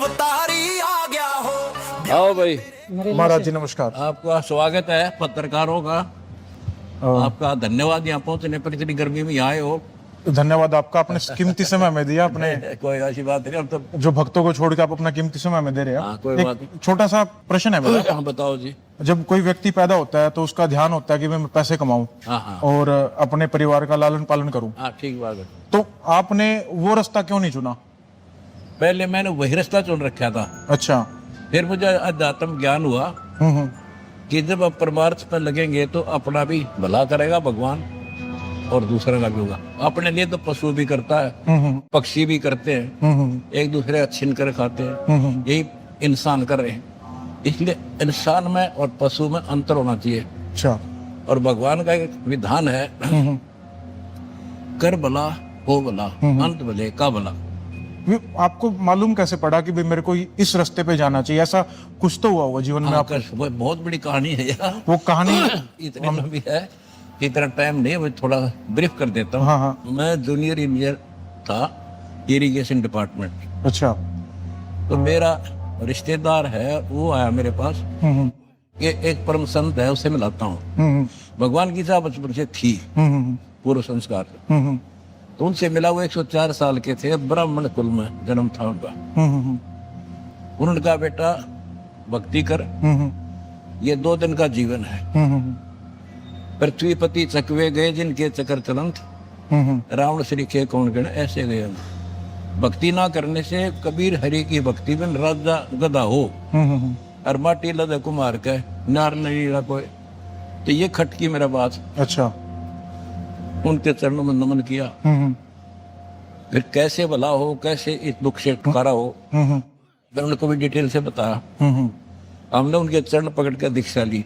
अवतारी आ गया हो। आओ भाई, महाराज जी नमस्कार। आपका स्वागत है पत्रकारों का। आपका धन्यवाद यहाँ पहुंचने पर, इतनी गर्मी में आए हो। धन्यवाद आपका, आपने कीमती समय हमें दिया। अपने कोई ऐसी बात नहीं, अब तो जो भक्तों को छोड़ के आप अपना कीमती समय हमें दे रहे हाँ, हैं। कोई बात एक छोटा सा प्रश्न है मेरा। हाँ बताओ जी। जब कोई व्यक्ति पैदा होता है तो उसका ध्यान होता है कि मैं पैसे कमाऊं हाँ हाँ और अपने परिवार का लालन पालन करूं, हाँ, ठीक बात है। तो आपने वो रास्ता क्यों नहीं चुना? पहले मैंने वही रास्ता चुन रखा था, अच्छा। फिर मुझे अध्यात्म ज्ञान हुआ हम्म। कि जब आप परमार्थ पर लगेंगे तो अपना भी भला करेगा भगवान और दूसरे का भी होगा। अपने लिए तो पशु भी करता है, पक्षी भी करते हैं, एक दूसरे का छीन कर खाते हैं, यही इंसान कर रहे हैं। इसलिए इंसान में और पशु में अंतर होना चाहिए। अच्छा। और भगवान का एक विधान है, कर भला हो भला, अंत भले का भला। ये आपको मालूम कैसे पड़ा कि भाई मेरे को इस रास्ते पे जाना चाहिए? ऐसा कुछ तो हुआ होगा जीवन में आपका? वो बहुत बड़ी कहानी है यार, वो कहानी इतनी लंबी है कि इतना टाइम नहीं है, मैं थोड़ा ब्रीफ कर देता हूँ। हाँ हाँ। मैं जूनियर इंजीनियर था, इरिगेशन डिपार्टमेंट। अच्छा। तो मेरा रिश्तेदार है, वो आया मेरे पास, ये एक परम संत है, उससे मिलाता हूँ। भगवान की इच्छा बचपन से थी, पूर्व संस्कार। तो उनसे मिला, वो 104 साल के थे, ब्राह्मण कुल में जन्म था उनका। उन्होंने कहा बेटा भक्ति कर, ये 2 दिन का जीवन है। पृथ्वीपति चकवे गए जिनके चक्कर चलंत, रावण श्री के कौन गण ऐसे गए। भक्ति ना करने से कबीर हरि की भक्ति में राजा गधा हो, और माटी लदे कुमार के नार नहीं कोई। तो ये खटकी मेरा बात। अच्छा। उनके चरणों में नमन किया। फिर कैसे भला हो, कैसे इस दुख से छुटकारा हो, मैं उनको भी डिटेल से बताया। हमने उनके चरण पकड़ कर दीक्षा ली,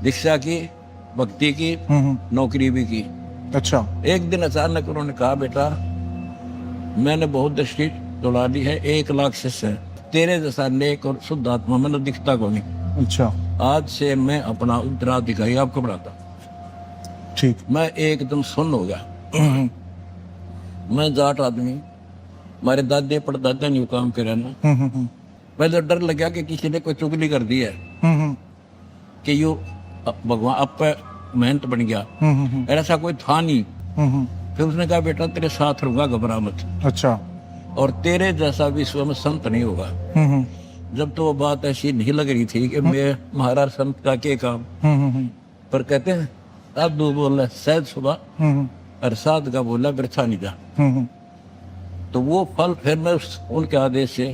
दीक्षा की, भक्ति की, नौकरी भी की। अच्छा। एक दिन अचानक उन्होंने कहा बेटा मैंने बहुत दृष्टि दौड़ा ली है, 1 लाख शिष्य है, तेरे जैसा नेक और शुद्ध आत्मा मैंने दिखता को नहीं। अच्छा। आज से मैं अपना उत्तराधिकारी आपको बनाता। ठीक। मैं एकदम सुन्न हो गया। मैं जाट आदमी, हमारे दादे परदादा ने काम करे ना। मैं तो डर लगा कि किसी ने कोई चुगली कर दी है कि यो भगवान अब पे मेहनत बन गया, ऐसा कोई था नहीं। फिर उसने कहा बेटा तेरे साथ रहूंगा, घबरा मत। अच्छा। और तेरे जैसा विश्व में संत नहीं होगा। जब तो वो बात ऐसी नहीं लग रही थी कि मैं महाराज संत का के काम, पर कहते हैं अब दो बोल सहज सुबह और साध का बोला बिरथा नहीं जा। तो वो फल फिर मैं उनके आदेश से,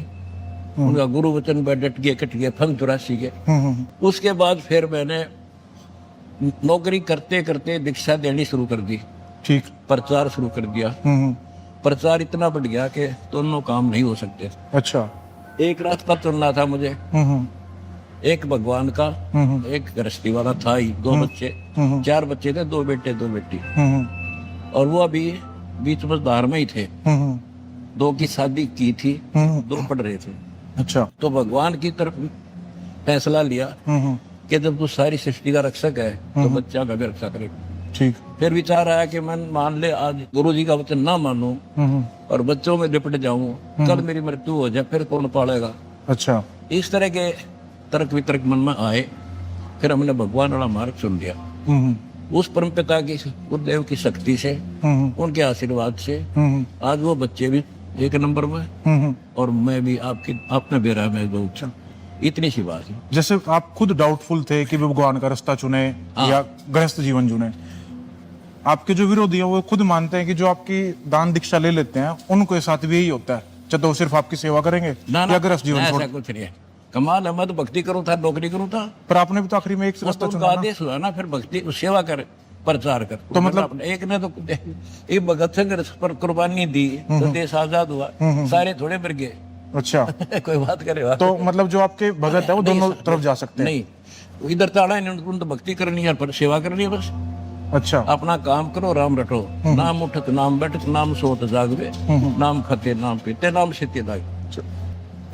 उनका गुरु वचन पर डट गए, कट गए, फल 84 के। उसके बाद फिर मैंने नौकरी करते करते दीक्षा देनी शुरू कर दी। ठीक। प्रचार शुरू कर दिया। प्रचार इतना बढ़ गया कि दोनों काम नहीं हो सकते। अच्छा। एक रास्ता चुनना था मुझे, एक भगवान का, एक गृहस्थी वाला था ही। 2 बच्चे, 4 बच्चे थे, 2 बेटे 2 बेटी। और वो अभी बीच मझधार में ही थे। 2 की शादी की थी, 2 पढ़ रहे थे। अच्छा। तो भगवान की तरफ फैसला लिया कि जब तू सारी सृष्टि का रक्षक है तो बच्चा का भी रक्षा करे। ठीक। फिर विचार आया कि मैं मान ले आज गुरु जी का वचन ना मानूं और बच्चों में लिपट जाऊं, कल मेरी मृत्यु हो जाए, फिर कौन पालेगा। अच्छा। इस तरह के तर्क वितर्क मन में आए। फिर हमने भगवान वाला मार्ग चुन लिया। उस परम पिता की, गुरुदेव की शक्ति से, उनके आशीर्वाद से आज वो बच्चे भी 1 नंबर में, और मैं भी आपने बेरा में बहुत। इतनी सी बात है। जैसे आप खुद डाउटफुल थे कि भगवान का रास्ता चुने या गृहस्थ जीवन चुने, आपके जो विरोधी है वो खुद मानते हैं कि जो आपकी दान दीक्षा ले लेते हैं उनको साथ भी यही होता है, चाहे तो सिर्फ आपकी सेवा करेंगे या गृहस्थ जीवन छोड़। ऐसा कुछ नहीं है। कमाल है, मैं तो भक्ति करूं था, नौकरी करूं था। पर आपने भी तो आखिरी में एक रास्ता चुना ना। आदेश हुआ ना, फिर भक्ति सेवा कर, प्रचार कर। तो मतलब एक ने तो एक भगत सिंह पर कुर्बानी दी तो देश आजाद हुआ, सारे थोड़े मर गए। अच्छा। कोई बात करे तो मतलब जो आपके भगत है वो दोनों तरफ जा सकते हैं? नहीं, इधर ताड़ा है, उन तो भक्ति करनी है, पर सेवा करनी है बस। अच्छा। अपना काम करो, राम रटो, नाम उठत नाम बैठत नाम सोत जागवे, नाम खते नाम पीते नाम सीते दाग।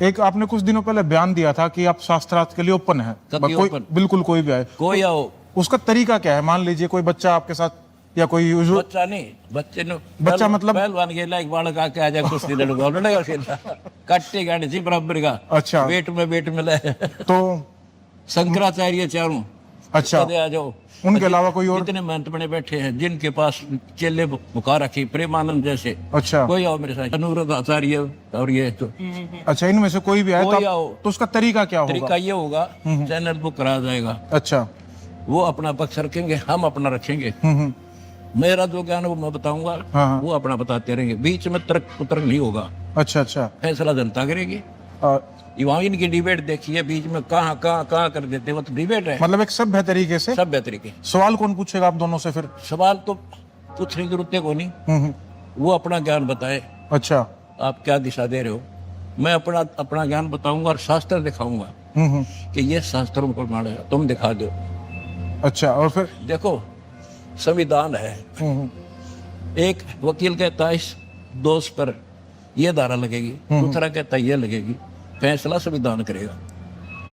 एक आपने कुछ दिनों पहले बयान दिया था कि आप शास्त्रार्थ के लिए ओपन है, ओपन? बिल्कुल कोई भी आए, कोई आओ। उसका तरीका क्या है? मान लीजिए कोई बच्चा आपके साथ या कोई बच्चा नहीं, बच्चे ने बच्चा मतलब? पहलवान के लायक बालक आके आ जाए कुश्ती लड़ूंगा लड़ेगा फिर कट्टे गाड़ी थी बराबर का। अच्छा। वेट में ले तो शंकराचार्य चारों अच्छा, आ जाओ। उनके अलावा कोई और? इतने महंत बने बैठे हैं जिनके पास चेले बुका रखी, प्रेमानंद जैसे। अच्छा कोई आओ मेरे साथ, अनुरुद्ध आचार्य और ये तो अच्छा, इनमें से कोई भी आए कोई तो, आओ। तो उसका तरीका क्या होगा? तरीका ये होगा, चैनल बुक करा जाएगा, अच्छा। वो अपना पक्ष रखेंगे, हम अपना रखेंगे। मेरा जो ज्ञान वो मैं बताऊंगा, हाँ। वो अपना बताते रहेंगे, बीच में तर्क कुतर्क नहीं होगा, अच्छा अच्छा। फैसला जनता करेगी। अ, वहाँ इनकी डिबेट देखिए, बीच में कहाँ कर देते, वो तो डिबेट है मतलब एक सभ्य तरीके से। सभ्य तरीके। सवाल कौन पूछेगा आप दोनों से फिर? सवाल तो पूछने की जरूरत है को नहीं, वो अपना ज्ञान बताए, अच्छा। आप क्या दिशा दे रहे हो, मैं अपना ज्ञान बताऊंगा और शास्त्र दिखाऊंगा कि ये शास्त्रों को माने, तुम दिखा दो। अच्छा, और फिर? देखो संविधान है, एक वकील कहता है इस दोष पर ये धारा लगेगी, दूसरा कहता है ये लगेगी, फैसला संविधान करेगा।